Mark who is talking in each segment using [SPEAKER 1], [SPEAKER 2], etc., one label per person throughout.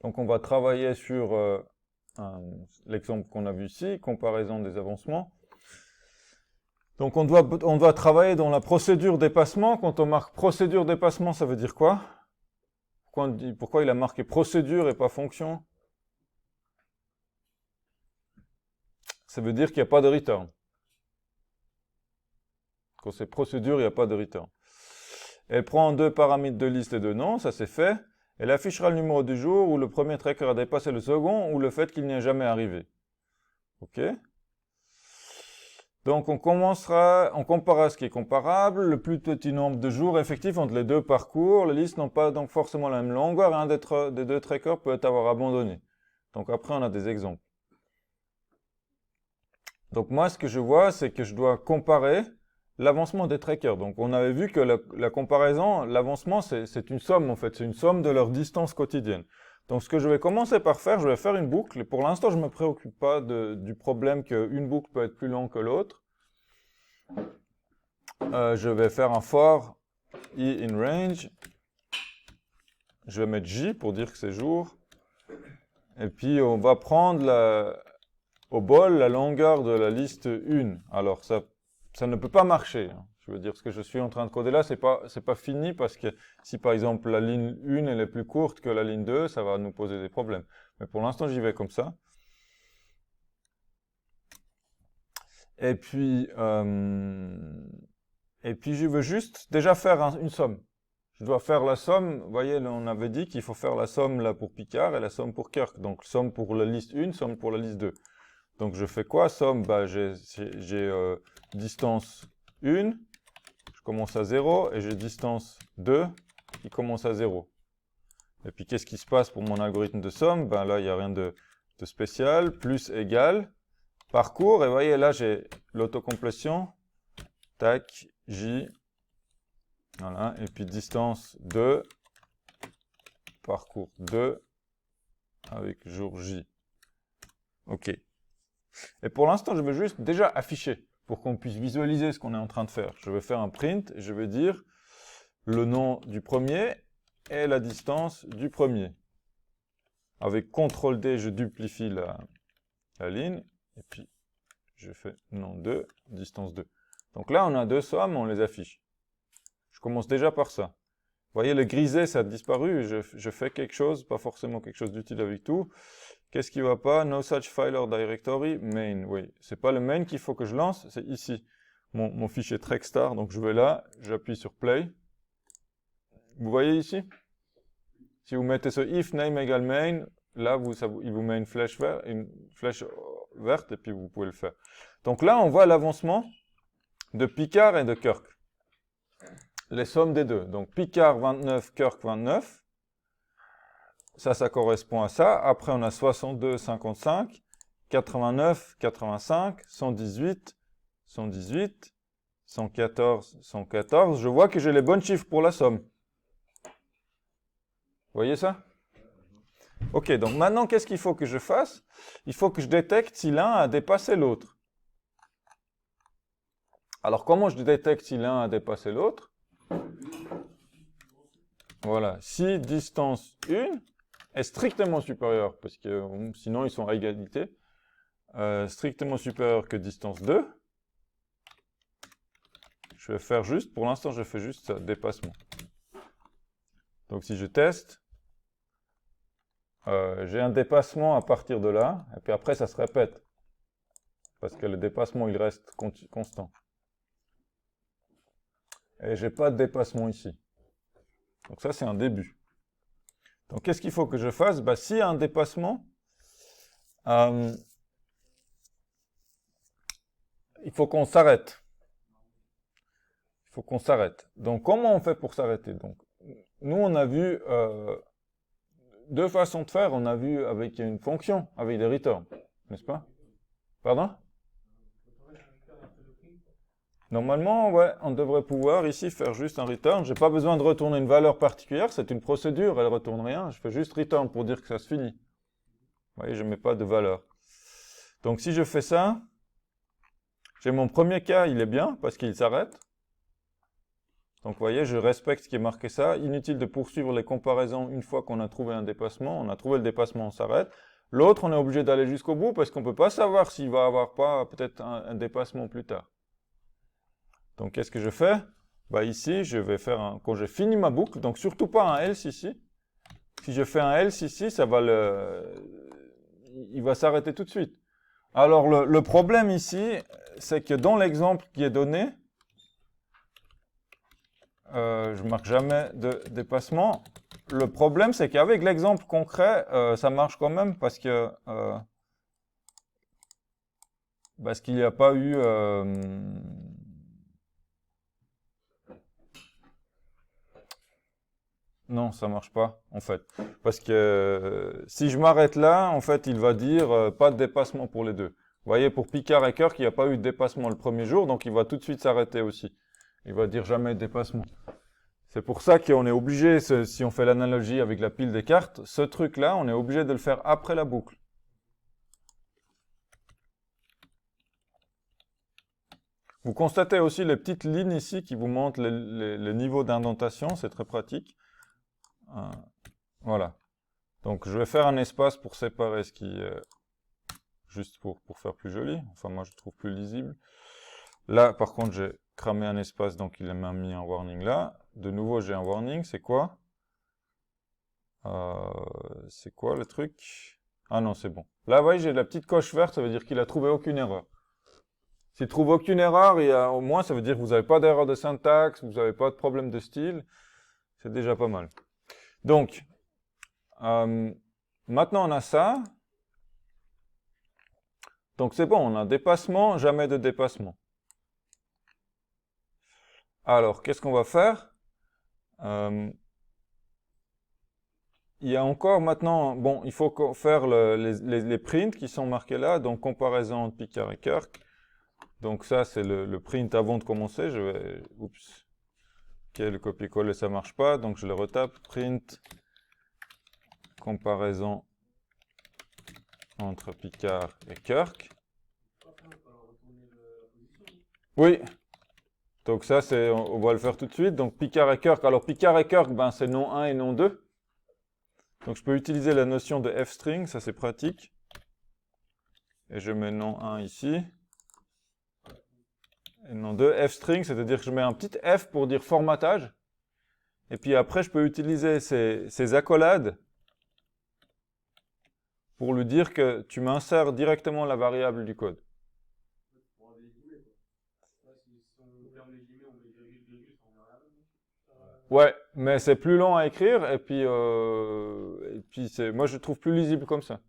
[SPEAKER 1] Donc on va travailler sur l'exemple qu'on a vu ici, comparaison des avancements. Donc on doit travailler dans la procédure dépassement. Quand on marque procédure dépassement, ça veut dire quoi? Pourquoi il a marqué procédure et pas fonction? Ça veut dire qu'il n'y a pas de return. Quand c'est procédure, il n'y a pas de return. Elle prend deux paramètres de liste et de nom, ça c'est fait. Elle affichera le numéro du jour où le premier tracker a dépassé le second ou le fait qu'il n'y est jamais arrivé. Ok? Donc on comparera ce qui est comparable, le plus petit nombre de jours effectifs entre les deux parcours. Les listes n'ont pas donc forcément la même longueur et un des deux trackers peut avoir abandonné. Donc après on a des exemples. Donc moi ce que je vois c'est que je dois comparer l'avancement des trackers. Donc on avait vu que la comparaison, l'avancement c'est une somme en fait, c'est une somme de leur distance quotidienne. Donc ce que je vais commencer par faire, je vais faire une boucle. Et pour l'instant je ne me préoccupe pas du problème qu'une boucle peut être plus longue que l'autre. Je vais faire un for i in range. Je vais mettre j pour dire que c'est jour. Et puis on va prendre au bol la longueur de la liste 1. Alors ça ne peut pas marcher. Je veux dire, ce que je suis en train de coder là, c'est pas fini parce que si par exemple la ligne 1 elle est plus courte que la ligne 2, ça va nous poser des problèmes. Mais pour l'instant, j'y vais comme ça. Et puis je veux juste déjà faire une somme. Je dois faire la somme, vous voyez, on avait dit qu'il faut faire la somme là pour Picard et la somme pour Kirk. Donc somme pour la liste 1, somme pour la liste 2. Donc je fais quoi? Somme, bah, j'ai distance 1, je commence à 0, et j'ai distance 2 qui commence à 0. Et puis qu'est-ce qui se passe pour mon algorithme de somme? Ben là, il n'y a rien de spécial, plus égal, parcours, et vous voyez là j'ai l'autocomplétion, tac, j, voilà, et puis distance 2, parcours 2, avec jour j. Ok. Et pour l'instant, je veux juste déjà afficher, pour qu'on puisse visualiser ce qu'on est en train de faire. Je vais faire un print, et je vais dire le nom du premier et la distance du premier. Avec CTRL-D, je duplifie la ligne, et puis je fais nom 2, distance 2. Donc là, on a deux sommes, on les affiche. Je commence déjà par ça. Vous voyez, le grisé, ça a disparu, je fais quelque chose, pas forcément quelque chose d'utile avec tout. Qu'est-ce qui va pas? No such file or directory, main. Oui, c'est pas le main qu'il faut que je lance, c'est ici. Mon fichier trackstar, donc je vais là, j'appuie sur play. Vous voyez ici? Si vous mettez ce if name égale main, là, il vous met une flèche verte, et puis vous pouvez le faire. Donc là, on voit l'avancement de Picard et de Kirk. Les sommes des deux. Donc Picard 29, Kirk 29. Ça correspond à ça. Après, on a 62, 55, 89, 85, 118, 118, 114, 114. Je vois que j'ai les bons chiffres pour la somme. Vous voyez ça? Ok, donc maintenant, qu'est-ce qu'il faut que je fasse? Il faut que je détecte si l'un a dépassé l'autre. Alors, comment je détecte si l'un a dépassé l'autre? Voilà, si distance 1 est strictement supérieure, parce que sinon ils sont à égalité, strictement supérieure que distance 2, je vais faire juste, pour l'instant je fais juste ça, dépassement. Donc si je teste, j'ai un dépassement à partir de là, et puis après ça se répète, parce que le dépassement il reste constant. Et j'ai pas de dépassement ici. Donc ça c'est un début. Donc qu'est-ce qu'il faut que je fasse? Bah, s'il y a un dépassement, il faut qu'on s'arrête. Il faut qu'on s'arrête. Donc comment on fait pour s'arrêter? Donc nous on a vu deux façons de faire. On a vu avec une fonction, avec des returns, n'est-ce pas? Pardon? Normalement, ouais, on devrait pouvoir ici faire juste un return. J'ai pas besoin de retourner une valeur particulière, c'est une procédure, elle retourne rien. Je fais juste return pour dire que ça se finit. Vous voyez, je mets pas de valeur. Donc si je fais ça, j'ai mon premier cas, il est bien parce qu'il s'arrête. Donc vous voyez, je respecte ce qui est marqué ça. Inutile de poursuivre les comparaisons une fois qu'on a trouvé un dépassement. On a trouvé le dépassement, on s'arrête. L'autre, on est obligé d'aller jusqu'au bout parce qu'on ne peut pas savoir s'il va avoir pas peut-être un dépassement plus tard. Donc qu'est-ce que je fais? Bah ici, je vais faire quand j'ai fini ma boucle, donc surtout pas un else ici. Si je fais un else ici, il va s'arrêter tout de suite. Alors le problème ici, c'est que dans l'exemple qui est donné, je marque jamais de dépassement. Le problème, c'est qu'avec l'exemple concret, ça marche quand même parce qu'il n'y a pas eu non, ça marche pas, en fait. Parce que si je m'arrête là, en fait, il va dire pas de dépassement pour les deux. Vous voyez, pour Picard et Kirk, il n'y a pas eu de dépassement le premier jour, donc il va tout de suite s'arrêter aussi. Il va dire jamais de dépassement. C'est pour ça qu'on est obligé, si on fait l'analogie avec la pile des cartes, ce truc-là, on est obligé de le faire après la boucle. Vous constatez aussi les petites lignes ici qui vous montrent les niveaux d'indentation, c'est très pratique. Voilà. Donc je vais faire un espace pour séparer ce qui est juste pour faire plus joli. Enfin moi je trouve plus lisible. Là par contre j'ai cramé un espace donc il m'a mis un warning là. De nouveau j'ai un warning, c'est quoi? C'est quoi le truc? Ah non c'est bon. Là vous voyez j'ai la petite coche verte, ça veut dire qu'il a trouvé aucune erreur. S'il trouve aucune erreur, au moins ça veut dire que vous n'avez pas d'erreur de syntaxe, vous n'avez pas de problème de style. C'est déjà pas mal. Donc, maintenant on a ça. Donc c'est bon, on a dépassement, jamais de dépassement. Alors, qu'est-ce qu'on va faire? Il y a encore maintenant, bon, il faut faire les prints qui sont marqués là, donc comparaison entre Picard et Kirk. Donc ça, c'est le print avant de commencer. Je vais, oups, ok, le copier-coller, ça marche pas, donc je le retape, print, comparaison entre Picard et Kirk. Oui. Donc ça, on va le faire tout de suite. Donc Picard et Kirk. Alors Picard et Kirk, ben, c'est non 1 et non 2. Donc je peux utiliser la notion de f-string, ça c'est pratique. Et je mets non 1 ici. Et non 2, f-string, c'est-à-dire que je mets un petit f pour dire formatage. Et puis après, je peux utiliser ces accolades pour lui dire que tu m'insères directement la variable du code. Ouais, mais c'est plus long à écrire et puis moi je trouve plus lisible comme ça.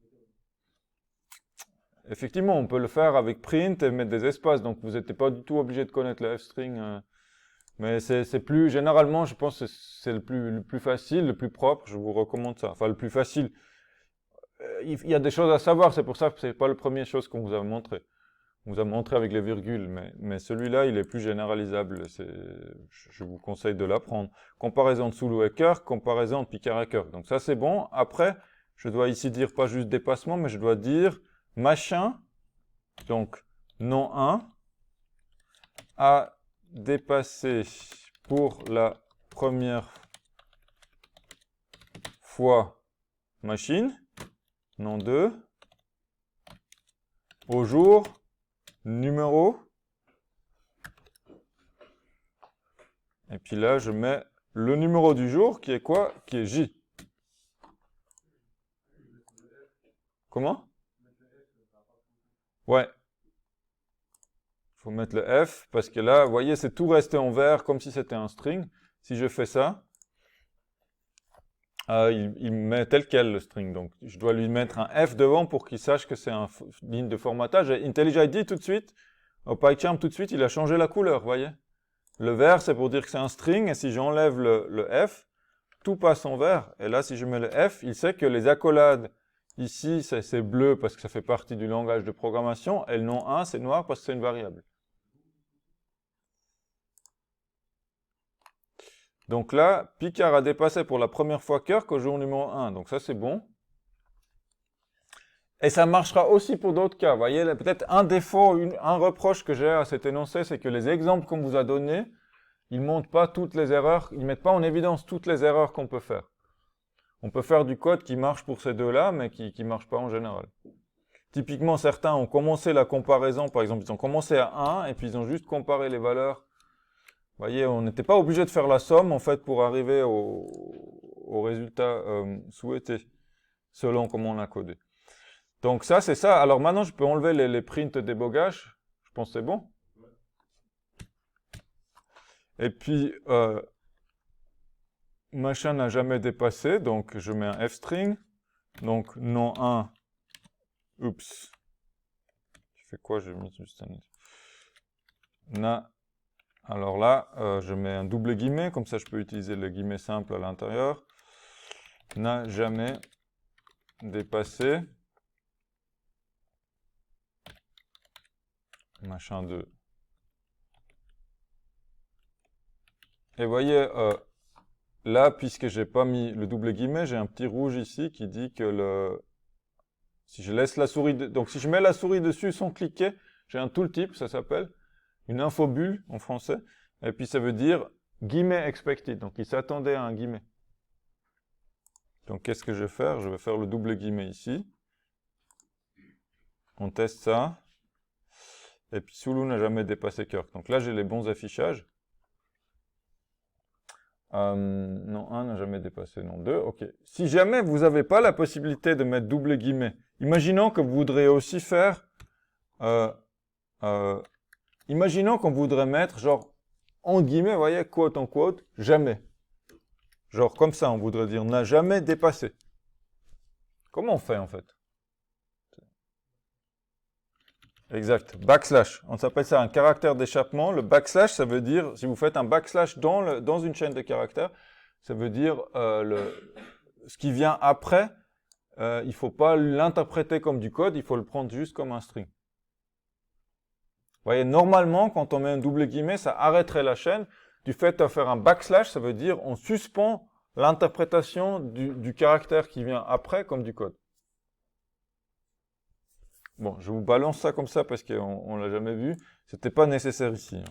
[SPEAKER 1] Effectivement, on peut le faire avec print et mettre des espaces, donc vous n'êtes pas du tout obligé de connaître le f-string. Mais c'est plus, généralement, je pense que c'est le plus facile, le plus propre, je vous recommande ça. Enfin, le plus facile. Il y a des choses à savoir, c'est pour ça que c'est pas la première chose qu'on vous a montré. On vous a montré avec les virgules, mais celui-là, il est plus généralisable. Je vous conseille de l'apprendre. Comparaison de Zulu et Kirk, comparaison de Picard et Kirk. Donc ça, c'est bon. Après, je dois ici dire pas juste dépassement, mais je dois dire machin, donc non 1, a dépassé pour la première fois machine, non 2, au jour, numéro, et puis là je mets le numéro du jour qui est quoi? Qui est J. Comment? Ouais. Il faut mettre le F, parce que là, vous voyez, c'est tout resté en vert, comme si c'était un string. Si je fais ça, il met tel quel le string. Donc, je dois lui mettre un F devant pour qu'il sache que c'est une ligne de formatage. Et IntelliJ tout de suite, au PyCharm tout de suite, il a changé la couleur, vous voyez. Le vert, c'est pour dire que c'est un string, et si j'enlève le F, tout passe en vert. Et là, si je mets le F, il sait que les accolades, ici, c'est bleu parce que ça fait partie du langage de programmation, et le nom 1, c'est noir parce que c'est une variable. Donc là, Picard a dépassé pour la première fois Kirk au jour numéro 1. Donc ça, c'est bon. Et ça marchera aussi pour d'autres cas. Vous voyez, peut-être un défaut, un reproche que j'ai à cet énoncé, c'est que les exemples qu'on vous a donnés, ils montrent pas toutes les erreurs, ils mettent pas en évidence toutes les erreurs qu'on peut faire. On peut faire du code qui marche pour ces deux-là, mais qui marche pas en général. Typiquement, certains ont commencé la comparaison, par exemple, ils ont commencé à 1, et puis ils ont juste comparé les valeurs. Vous voyez, on n'était pas obligé de faire la somme, en fait, pour arriver au résultat souhaité, selon comment on a codé. Donc ça, c'est ça. Alors maintenant, je peux enlever les prints débogage. Je pense que c'est bon. Et puis, machin n'a jamais dépassé, donc je mets un f-string. Donc, non 1, oups. Tu fais quoi? J'ai mis juste un... Alors là, je mets un double guillemet, comme ça je peux utiliser le guillemet simple à l'intérieur. N'a jamais dépassé machin 2. Et vous voyez, là, puisque j'ai pas mis le double guillemet, j'ai un petit rouge ici qui dit que si je laisse la souris, donc si je mets la souris dessus sans cliquer, j'ai un tooltip, ça s'appelle, une infobulle en français, et puis ça veut dire guillemet expected, donc il s'attendait à un guillemet. Donc qu'est-ce que je vais faire? Je vais faire le double guillemet ici. On teste ça. Et puis Zulu n'a jamais dépassé Kirk. Donc là j'ai les bons affichages. Non, 1 n'a jamais dépassé, non 2, ok. Si jamais vous n'avez pas la possibilité de mettre double guillemet, imaginons que vous voudrez aussi faire... imaginons qu'on voudrait mettre, genre, en guillemets, vous voyez, quote en quote, jamais. Genre, comme ça, on voudrait dire, n'a jamais dépassé. Comment on fait, en fait? Exact. Backslash. On s'appelle ça un caractère d'échappement. Le backslash, ça veut dire, si vous faites un backslash dans une chaîne de caractères, ça veut dire ce qui vient après, il ne faut pas l'interpréter comme du code, il faut le prendre juste comme un string. Vous voyez, normalement, quand on met un double guillemet, ça arrêterait la chaîne. Du fait de faire un backslash, ça veut dire on suspend l'interprétation du caractère qui vient après comme du code. Bon, je vous balance ça comme ça parce qu'on ne l'a jamais vu. C'était pas nécessaire ici.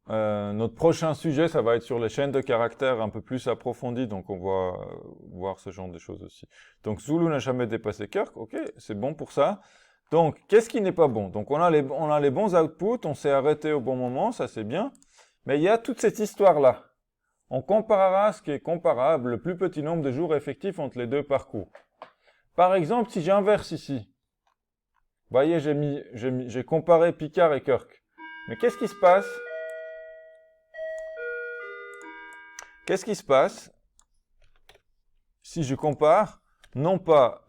[SPEAKER 1] Notre prochain sujet, ça va être sur les chaînes de caractères un peu plus approfondies, donc on va voir ce genre de choses aussi. Donc Zulu n'a jamais dépassé Kirk, ok, c'est bon pour ça. Donc, qu'est-ce qui n'est pas bon? Donc on a les bons outputs, on s'est arrêté au bon moment, ça c'est bien. Mais il y a toute cette histoire-là. On comparera ce qui est comparable, le plus petit nombre de jours effectifs entre les deux parcours. Par exemple, si j'inverse ici, vous voyez, j'ai comparé Picard et Kirk. Mais qu'est-ce qui se passe? Qu'est-ce qui se passe si je compare, non pas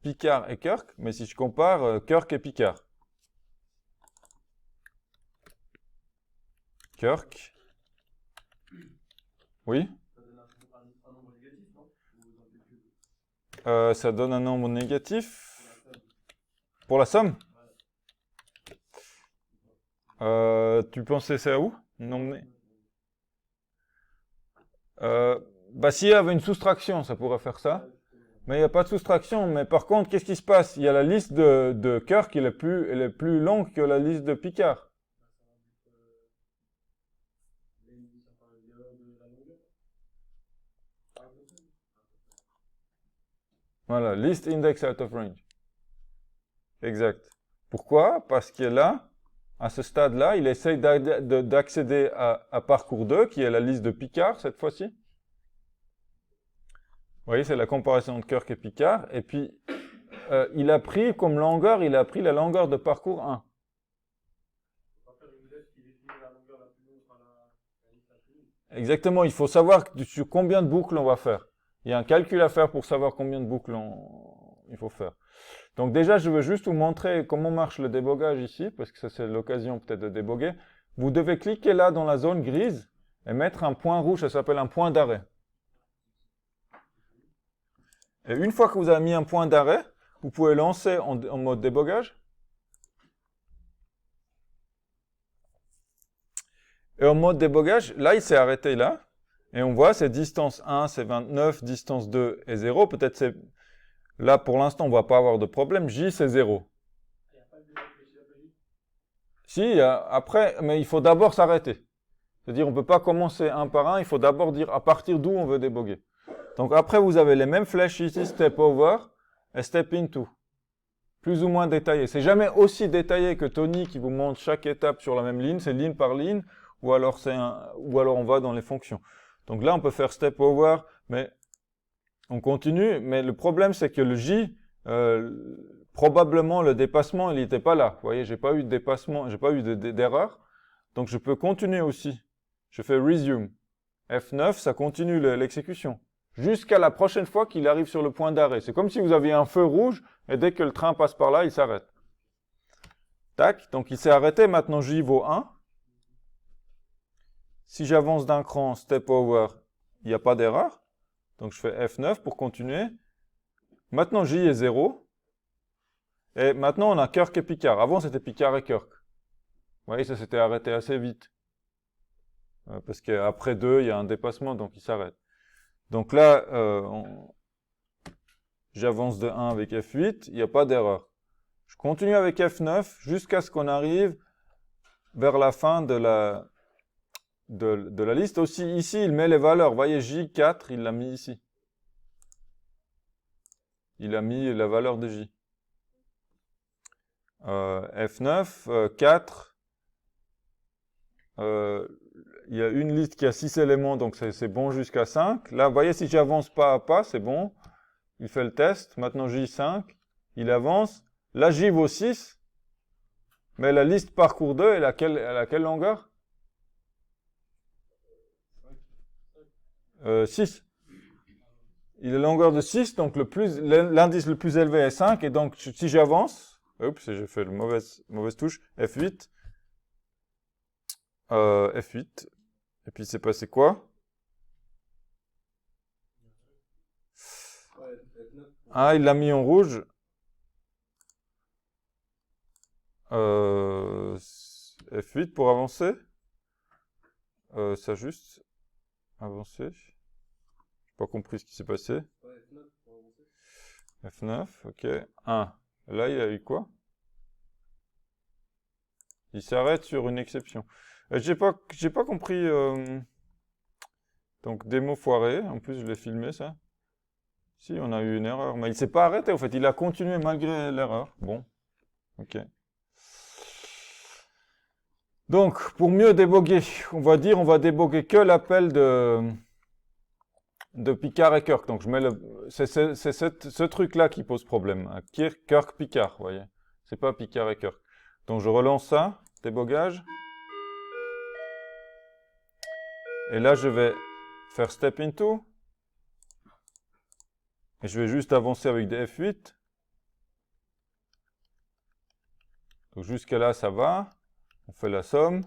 [SPEAKER 1] Picard et Kirk, mais si je compare Kirk et Picard? Kirk. Oui? Ça donne un nombre négatif pour la somme? Tu pensais c'est à où? Bah, s'il y avait une soustraction, ça pourrait faire ça. Mais il n'y a pas de soustraction. Mais par contre, qu'est-ce qui se passe? Il y a la liste de Kirk qui elle est plus longue que la liste de Picard. Voilà, list index out of range. Exact. Pourquoi? Parce que là, à ce stade-là, il essaye d'accéder à parcours 2, qui est la liste de Picard, cette fois-ci. Vous voyez, c'est la comparaison de Kirk et Picard. Et puis, il a pris comme longueur, il a pris la longueur de parcours 1. Exactement, il faut savoir sur combien de boucles on va faire. Il y a un calcul à faire pour savoir combien de boucles il faut faire. Donc déjà, je veux juste vous montrer comment marche le débogage ici, parce que ça c'est l'occasion peut-être de déboguer. Vous devez cliquer là dans la zone grise et mettre un point rouge, ça s'appelle un point d'arrêt. Et une fois que vous avez mis un point d'arrêt, vous pouvez lancer en mode débogage. Et en mode débogage, là, il s'est arrêté là. Et on voit, c'est distance 1, c'est 29, distance 2 est 0. Peut-être c'est... Là, pour l'instant, on ne va pas avoir de problème. J, c'est 0. Si, après, mais il faut d'abord s'arrêter. C'est-à-dire, on ne peut pas commencer un par un, il faut d'abord dire à partir d'où on veut déboguer. Donc après, vous avez les mêmes flèches ici, step over et step into. Plus ou moins détaillé. C'est jamais aussi détaillé que Tony qui vous montre chaque étape sur la même ligne, c'est ligne par ligne, ou alors on va dans les fonctions. Donc là, on peut faire step over, mais on continue, mais le problème c'est que le J, probablement le dépassement, il n'était pas là. Vous voyez, j'ai pas eu de dépassement, j'ai pas eu d'erreur. Donc je peux continuer aussi. Je fais resume. F9, ça continue l'exécution. Jusqu'à la prochaine fois qu'il arrive sur le point d'arrêt. C'est comme si vous aviez un feu rouge, et dès que le train passe par là, il s'arrête. Tac, donc il s'est arrêté, maintenant J vaut 1. Si j'avance d'un cran, step over, il n'y a pas d'erreur. Donc je fais F9 pour continuer. Maintenant J est 0. Et maintenant on a Kirk et Picard. Avant c'était Picard et Kirk. Vous voyez, ça s'était arrêté assez vite. Parce qu'après 2, il y a un dépassement, donc il s'arrête. Donc là, j'avance de 1 avec F8, il n'y a pas d'erreur. Je continue avec F9 jusqu'à ce qu'on arrive vers la fin de la liste. Aussi, ici, il met les valeurs. Vous voyez, J4, il l'a mis ici. Il a mis la valeur de J. F9, 4. Il y a une liste qui a 6 éléments, donc c'est bon jusqu'à 5. Là, vous voyez, si j'avance pas à pas, c'est bon. Il fait le test. Maintenant, J5. Il avance. Là, J vaut 6. Mais la liste parcours 2, elle a quelle longueur 6. Il est longueur de 6, donc l'indice le plus élevé est 5. Et donc, si j'avance, oups, j'ai fait la mauvaise touche, F8. F8. Et puis, c'est passé quoi? Ah, il l'a mis en rouge. F8 pour avancer. Ça juste. Avancer. J'ai pas compris ce qui s'est passé. F9, ok. 1. Là, il y a eu quoi? Il s'arrête sur une exception. J'ai pas compris. Donc, démo foiré. En plus, je l'ai filmé, ça. Si, on a eu une erreur. Mais il s'est pas arrêté, en fait. Il a continué malgré l'erreur. Bon. Ok. Donc, pour mieux déboguer, on va déboguer que l'appel de Picard et Kirk. Donc, c'est ce truc-là qui pose problème. Kirk, Picard, vous voyez. C'est pas Picard et Kirk. Donc, je relance ça, débogage. Et là, je vais faire step into. Et je vais juste avancer avec des F8. Donc, jusqu'à là, ça va. On fait la somme.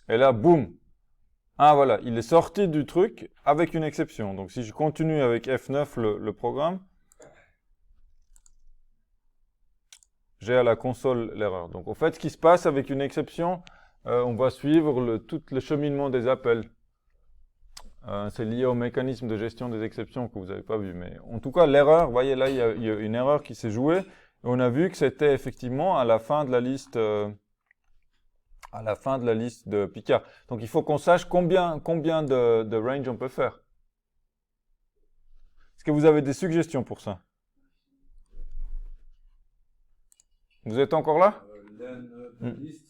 [SPEAKER 1] Et là, boum. Ah, voilà, il est sorti du truc avec une exception. Donc, si je continue avec F9 le programme, j'ai à la console l'erreur. Donc, au fait, ce qui se passe avec une exception, on va suivre tout le cheminement des appels. C'est lié au mécanisme de gestion des exceptions que vous n'avez pas vu. Mais en tout cas, l'erreur, vous voyez, là, il y a une erreur qui s'est jouée. Et on a vu que c'était effectivement à la fin de la liste... de Picard. Donc il faut qu'on sache combien de range on peut faire. Est-ce que vous avez des suggestions pour ça? Vous êtes encore là?
[SPEAKER 2] Liste.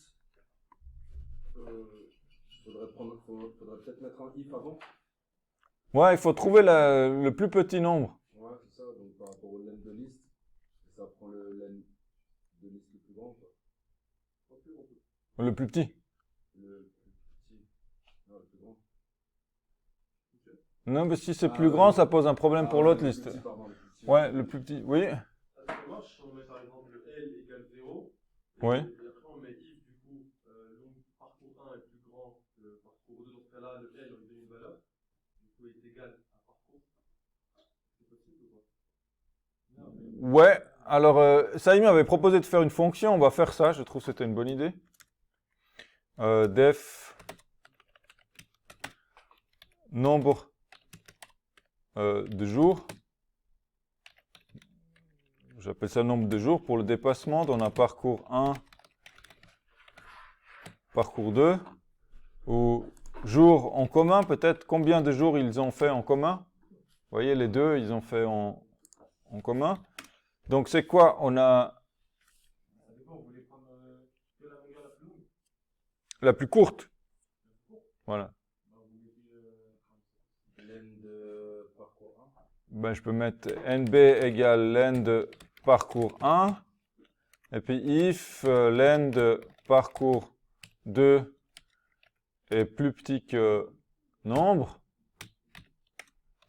[SPEAKER 2] Faudrait peut-être mettre un if avant.
[SPEAKER 1] Ouais, il faut trouver le plus petit nombre.
[SPEAKER 2] Ouais, c'est ça. Donc par rapport au len de liste, ça prend le len de liste le plus grand, quoi.
[SPEAKER 1] Le plus petit.
[SPEAKER 2] Le plus petit. Non, le plus grand. Okay.
[SPEAKER 1] Non, mais si c'est plus grand, ça pose un problème pour l'autre liste.
[SPEAKER 2] Petit, pardon, le plus petit,
[SPEAKER 1] ouais, le plus petit. Oui.
[SPEAKER 3] Ça marche si on met par exemple le L égale 0.
[SPEAKER 1] Oui.
[SPEAKER 3] Et après on met if, du coup, parcours 1 est plus grand que parcours 2. Dans ce cas-là, le L on lui donne une valeur. Du coup, il est égal à parcours. C'est possible ou pas?
[SPEAKER 1] Ouais. Alors, Saïm avait proposé de faire une fonction. On va faire ça. Je trouve que c'était une bonne idée. Def nombre de jours. j'appelle ça nombre de jours. Pour le dépassement, on a parcours 1, parcours 2, ou jours en commun, peut-être combien de jours ils ont fait en commun. Vous voyez, les deux, ils ont fait en commun. Donc c'est quoi? On a
[SPEAKER 3] Ça dépend, vous voulez prendre que la longueur la plus longue?
[SPEAKER 1] la plus courte. Voilà.
[SPEAKER 3] Bah, vous mettez
[SPEAKER 2] Len de parcours 1.
[SPEAKER 1] Ben, je peux mettre NB égale len de parcours 1. Et puis if len de parcours 2 est plus petit que nombre,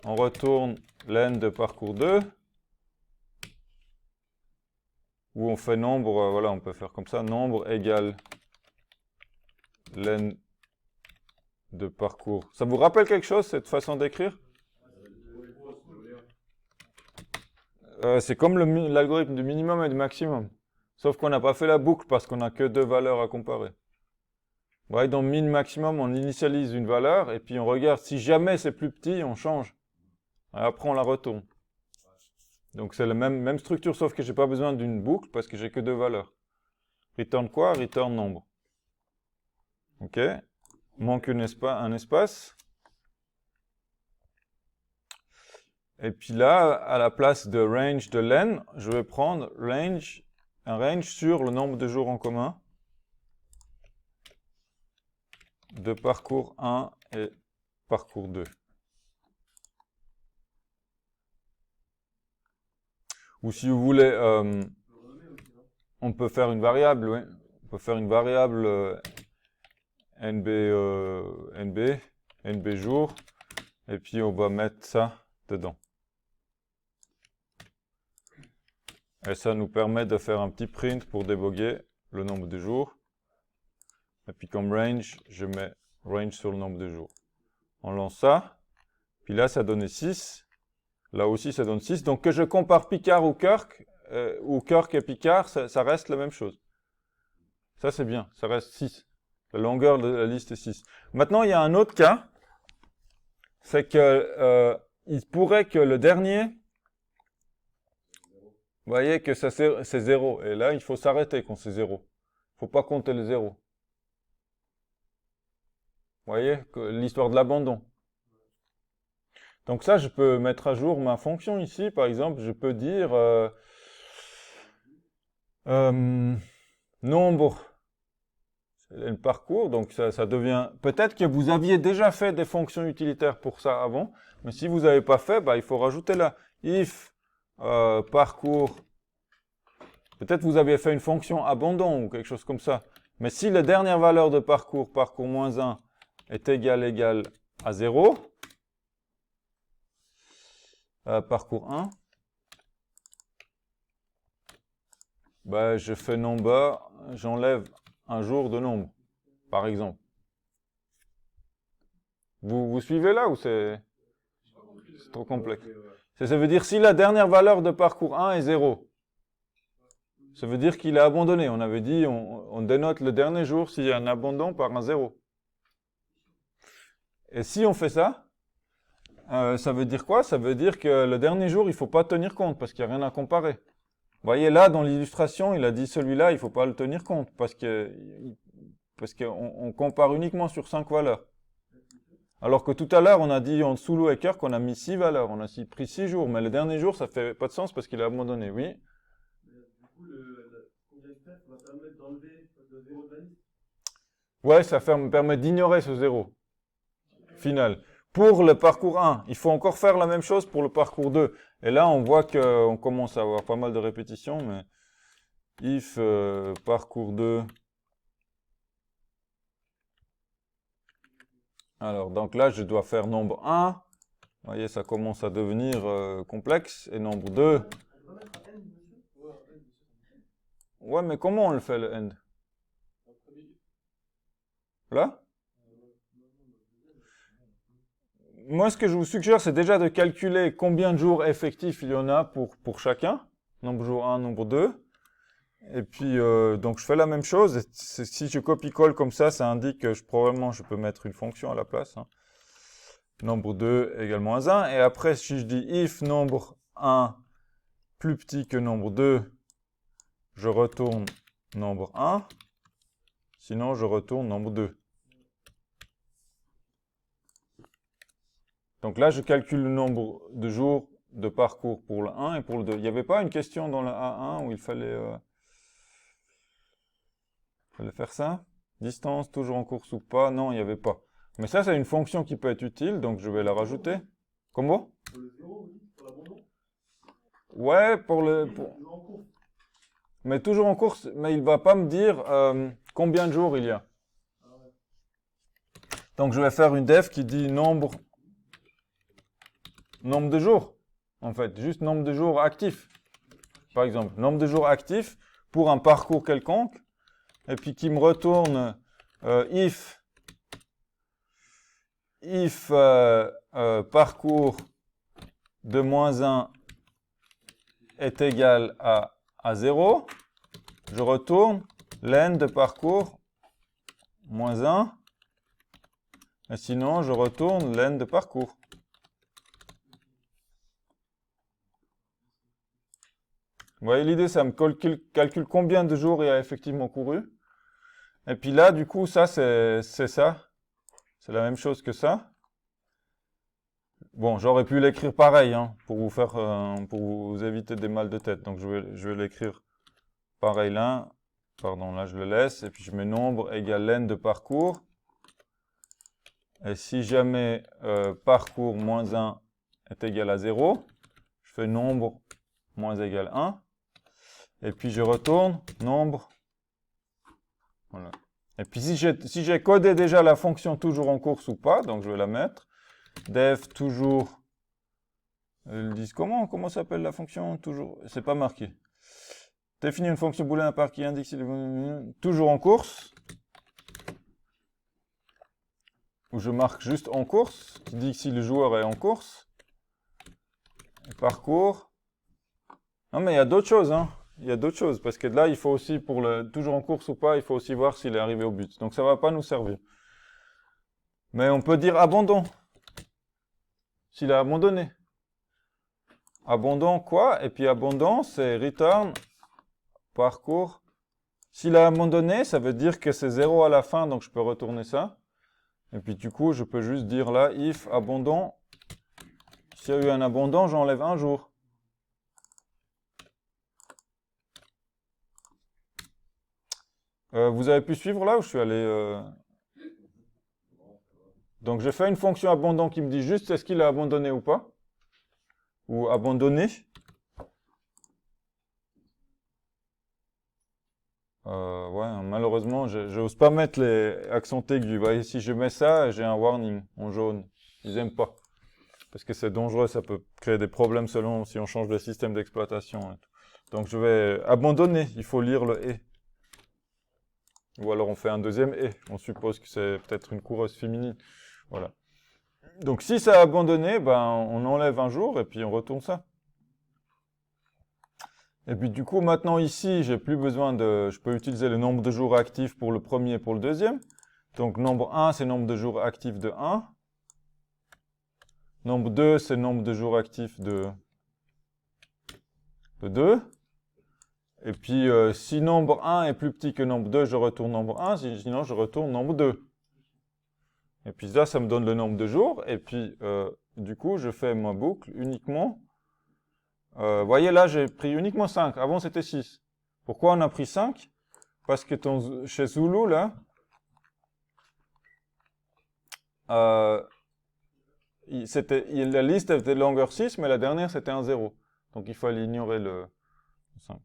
[SPEAKER 1] on retourne len de parcours 2. Ou on fait nombre, voilà, on peut faire comme ça, nombre égale len de parcours. Ça vous rappelle quelque chose, cette façon d'écrire? C'est comme l'algorithme du minimum et du maximum. Sauf qu'on n'a pas fait la boucle parce qu'on n'a que deux valeurs à comparer. Vous voyez, dans min maximum, on initialise une valeur et puis on regarde si jamais c'est plus petit, on change. Et après, on la retourne. Donc c'est la même structure, sauf que j'ai pas besoin d'une boucle parce que j'ai que deux valeurs. Return quoi? Return nombre. Ok. Manque un espace. Et puis là, à la place de range de len, je vais prendre un range sur le nombre de jours en commun de parcours 1 et parcours 2. Ou si vous voulez, on peut faire une variable, oui. On peut faire une variable NB jour, et puis on va mettre ça dedans. Et ça nous permet de faire un petit print pour déboguer le nombre de jours. Et puis comme range, je mets range sur le nombre de jours. On lance ça, puis là ça donne 6. Là aussi, ça donne 6. Donc, que je compare Picard ou Kirk et Picard, ça reste la même chose. Ça, c'est bien. Ça reste 6. La longueur de la liste est 6. Maintenant, il y a un autre cas. C'est que il pourrait que le dernier, vous voyez que c'est 0. Et là, il faut s'arrêter quand c'est 0. Il ne faut pas compter les 0. Vous voyez, l'histoire de l'abandon. Donc ça, je peux mettre à jour ma fonction ici. Par exemple, je peux dire nombre, c'est le parcours. Donc ça devient... Peut-être que vous aviez déjà fait des fonctions utilitaires pour ça avant. Mais si vous n'avez pas fait, bah, il faut rajouter là. If parcours... Peut-être vous aviez fait une fonction abandon ou quelque chose comme ça. Mais si la dernière valeur de parcours, parcours moins 1, est égale à 0... parcours 1, bah, je fais number, j'enlève un jour de nombre, par exemple. Vous suivez là ou c'est trop complexe? Ça veut dire si la dernière valeur de parcours 1 est 0, ça veut dire qu'il a abandonné. On avait dit on dénote le dernier jour s'il y a un abandon par un 0. Et si on fait ça, ça veut dire quoi? Ça veut dire que le dernier jour, il ne faut pas tenir compte parce qu'il n'y a rien à comparer. Vous voyez, là, dans l'illustration, il a dit celui-là, il ne faut pas le tenir compte parce qu'on compare uniquement sur 5 valeurs. Alors que tout à l'heure, on a dit en Sulu et Kirk qu'on a mis 6 valeurs. On a pris 6 jours, mais le dernier jour, ça ne fait pas de sens parce qu'il a abandonné. Oui.
[SPEAKER 3] du coup, ce qu'on vient de faire, ça va permettre d'enlever le 0 de la liste.
[SPEAKER 1] Ouais, ça permet d'ignorer ce 0 final. Pour le parcours 1, il faut encore faire la même chose pour le parcours 2. Et là, on voit qu'on commence à avoir pas mal de répétitions, mais if parcours 2. Alors, donc là, je dois faire nombre 1. Vous voyez, ça commence à devenir complexe. Et nombre 2.
[SPEAKER 3] On va mettre un N dessus? Ouais, un N dessus.
[SPEAKER 1] Ouais, mais comment on le fait, le end? Là? Moi, ce que je vous suggère, c'est déjà de calculer combien de jours effectifs il y en a pour chacun. Nombre jour 1, nombre 2. Et puis, donc, je fais la même chose. Et si je copie-colle comme ça indique que probablement, je peux mettre une fonction à la place. Hein. Nombre 2 égale moins 1. Et après, si je dis if nombre 1 plus petit que nombre 2, je retourne nombre 1. Sinon, je retourne nombre 2. Donc là, je calcule le nombre de jours de parcours pour le 1 et pour le 2. Il n'y avait pas une question dans le A1 où il fallait faire ça? Distance, toujours en course ou pas? Non, il n'y avait pas. Mais ça, c'est une fonction qui peut être utile, donc je vais la rajouter. Comment?
[SPEAKER 3] Pour le 0, oui, pour l'abandon.
[SPEAKER 1] Ouais,
[SPEAKER 3] Toujours en cours.
[SPEAKER 1] mais toujours en course, mais il va pas me dire combien de jours il y a.
[SPEAKER 3] Ah ouais.
[SPEAKER 1] Donc je vais faire une def qui dit nombre de jours, en fait, juste nombre de jours actifs. Par exemple, nombre de jours actifs pour un parcours quelconque, et puis qui me retourne if parcours de moins 1 est égal à 0, je retourne len de parcours moins 1, et sinon je retourne len de parcours. Vous voyez l'idée, ça me calcule combien de jours il a effectivement couru. Et puis là, du coup, ça, c'est ça. C'est la même chose que ça. Bon, j'aurais pu l'écrire pareil, hein, pour vous éviter des mal de tête. Donc, je vais l'écrire pareil là. Pardon, là, je le laisse. Et puis, je mets nombre égale len de parcours. Et si jamais parcours moins 1 est égal à 0, je fais nombre moins égal 1. Et puis, je retourne nombre. Voilà. Et puis, si j'ai codé déjà la fonction toujours en course ou pas, donc je vais la mettre. Def toujours. Ils disent comment s'appelle la fonction toujours? C'est pas marqué. Définir une fonction booléenne à part qui indique si toujours en course. Où je marque juste en course, qui dit que si le joueur est en course. Et parcours. Non, mais il y a d'autres choses, hein. Il y a d'autres choses, parce que là, il faut aussi, pour le toujours en course ou pas, il faut aussi voir s'il est arrivé au but. Donc ça va pas nous servir. Mais on peut dire abandon. S'il a abandonné. Abandon quoi? Et puis abandon, c'est return parcours. S'il a abandonné, ça veut dire que c'est 0 à la fin, donc je peux retourner ça. Et puis du coup, je peux juste dire là, if abandon. S'il y a eu un abandon, j'enlève un jour. Vous avez pu suivre là où je suis allé Donc j'ai fait une fonction abandon qui me dit juste est-ce qu'il a abandonné ou pas. Ou abandonné. Ouais, malheureusement, je n'ose pas mettre les accents aigus. Vous voyez, si je mets ça, j'ai un warning en jaune. Ils n'aiment pas. Parce que c'est dangereux, ça peut créer des problèmes selon si on change de système d'exploitation. Donc je vais abandonner, il faut lire le « et ». Ou alors on fait un deuxième « et ». On suppose que c'est peut-être une coureuse féminine. Voilà. Donc si ça a abandonné, ben, on enlève un jour et puis on retourne ça. Et puis du coup, maintenant ici, j'ai plus besoin de... Je peux utiliser le nombre de jours actifs pour le premier et pour le deuxième. Donc nombre 1, c'est nombre de jours actifs de 1. Nombre 2, c'est nombre de jours actifs de 2. Et puis, si nombre 1 est plus petit que nombre 2, je retourne nombre 1. Sinon, je retourne nombre 2. Et puis là, ça me donne le nombre de jours. Et puis, du coup, je fais ma boucle uniquement... Vous voyez, là, j'ai pris uniquement 5. Avant, c'était 6. Pourquoi on a pris 5? Parce que chez Zulu, là... la liste était de longueur 6, mais la dernière, c'était un 0. Donc, il fallait ignorer le 5.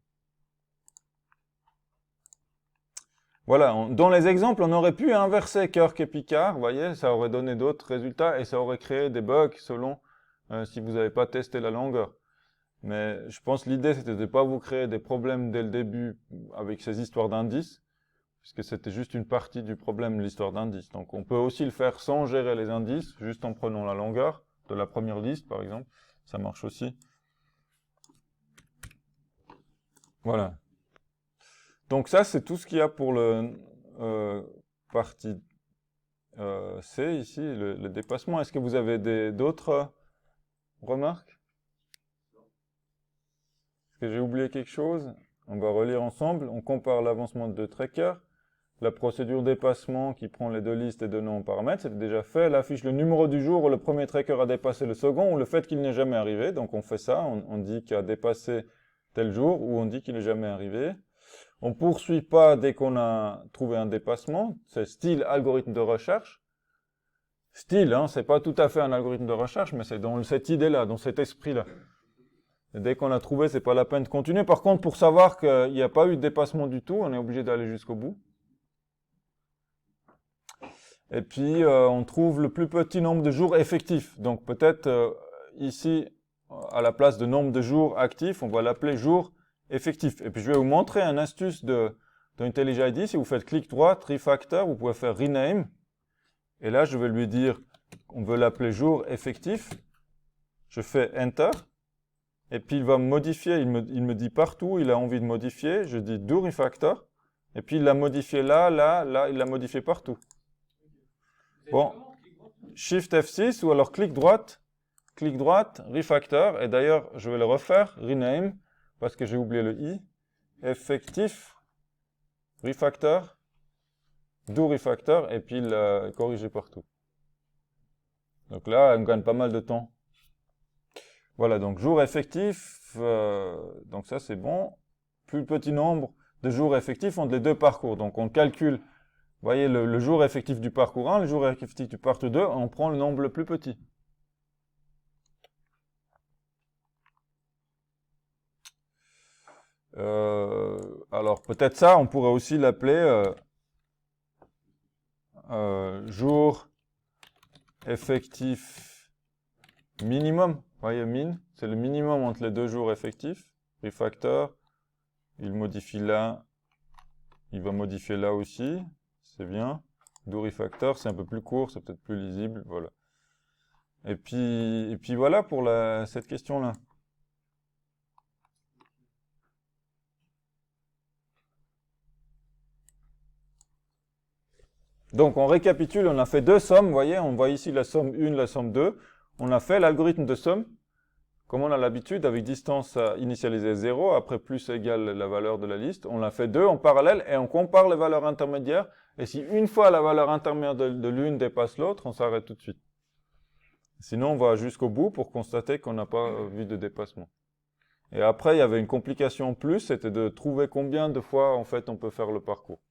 [SPEAKER 1] Voilà, dans les exemples, on aurait pu inverser Kirk et Picard, vous voyez, ça aurait donné d'autres résultats et ça aurait créé des bugs selon si vous n'avez pas testé la longueur. Mais je pense que l'idée, c'était de ne pas vous créer des problèmes dès le début avec ces histoires d'indices, puisque c'était juste une partie du problème, l'histoire d'indices. Donc on peut aussi le faire sans gérer les indices, juste en prenant la longueur de la première liste, par exemple. Ça marche aussi. Voilà. Donc ça, c'est tout ce qu'il y a pour le partie C, ici, le dépassement. Est-ce que vous avez d'autres remarques? que j'ai oublié quelque chose? On va relire ensemble. On compare l'avancement de deux trackers. La procédure dépassement qui prend les deux listes et deux noms en paramètres, c'est déjà fait. Elle affiche le numéro du jour où le premier tracker a dépassé le second ou le fait qu'il n'est jamais arrivé. Donc on fait ça, on dit qu'il a dépassé tel jour ou on dit qu'il n'est jamais arrivé. On poursuit pas dès qu'on a trouvé un dépassement. C'est style algorithme de recherche. Style, hein, c'est pas tout à fait un algorithme de recherche, mais c'est dans cette idée-là, dans cet esprit-là. Et dès qu'on a trouvé, c'est pas la peine de continuer. Par contre, pour savoir qu'il n'y a pas eu de dépassement du tout, on est obligé d'aller jusqu'au bout. Et puis, on trouve le plus petit nombre de jours effectifs. Donc, peut-être, ici, à la place de nombre de jours actifs, on va l'appeler jour effectif. Et puis, je vais vous montrer une astuce de IntelliJ IDEA. Si vous faites clic droit, refactor, vous pouvez faire rename. Et là, je vais lui dire, on veut l'appeler jour effectif. Je fais enter. Et puis, il va me modifier. Il me dit partout, il a envie de modifier. Je dis do refactor. Et puis, il l'a modifié là, il l'a modifié partout. Bon, Shift F6 ou alors clic droite, refactor, et d'ailleurs je vais le refaire, rename, parce que j'ai oublié le i, effectif, refactor, do refactor, et puis le corriger partout. Donc là, on gagne pas mal de temps. Voilà, donc jour effectif, donc ça c'est bon. Plus petit nombre de jours effectifs entre les deux parcours, donc on calcule. Vous voyez, le jour effectif du parcours 1, le jour effectif du parcours 2, on prend le nombre le plus petit. Alors, peut-être ça, on pourrait aussi l'appeler jour effectif minimum. Vous voyez, min, c'est le minimum entre les deux jours effectifs. Refactor, il modifie là, il va modifier là aussi. C'est bien. Do refactor, c'est un peu plus court, c'est peut-être plus lisible, voilà. Et puis voilà pour cette question-là. Donc on récapitule, on a fait deux sommes, vous voyez, on voit ici la somme 1, la somme 2. On a fait l'algorithme de somme, comme on a l'habitude, avec distance initialisée 0, après plus égale la valeur de la liste. On l'a fait deux en parallèle et on compare les valeurs intermédiaires. Et si une fois la valeur intermédiaire de l'une dépasse l'autre, on s'arrête tout de suite. Sinon, on va jusqu'au bout pour constater qu'on n'a pas vu de dépassement. Et après, il y avait une complication en plus, c'était de trouver combien de fois, en fait, on peut faire le parcours.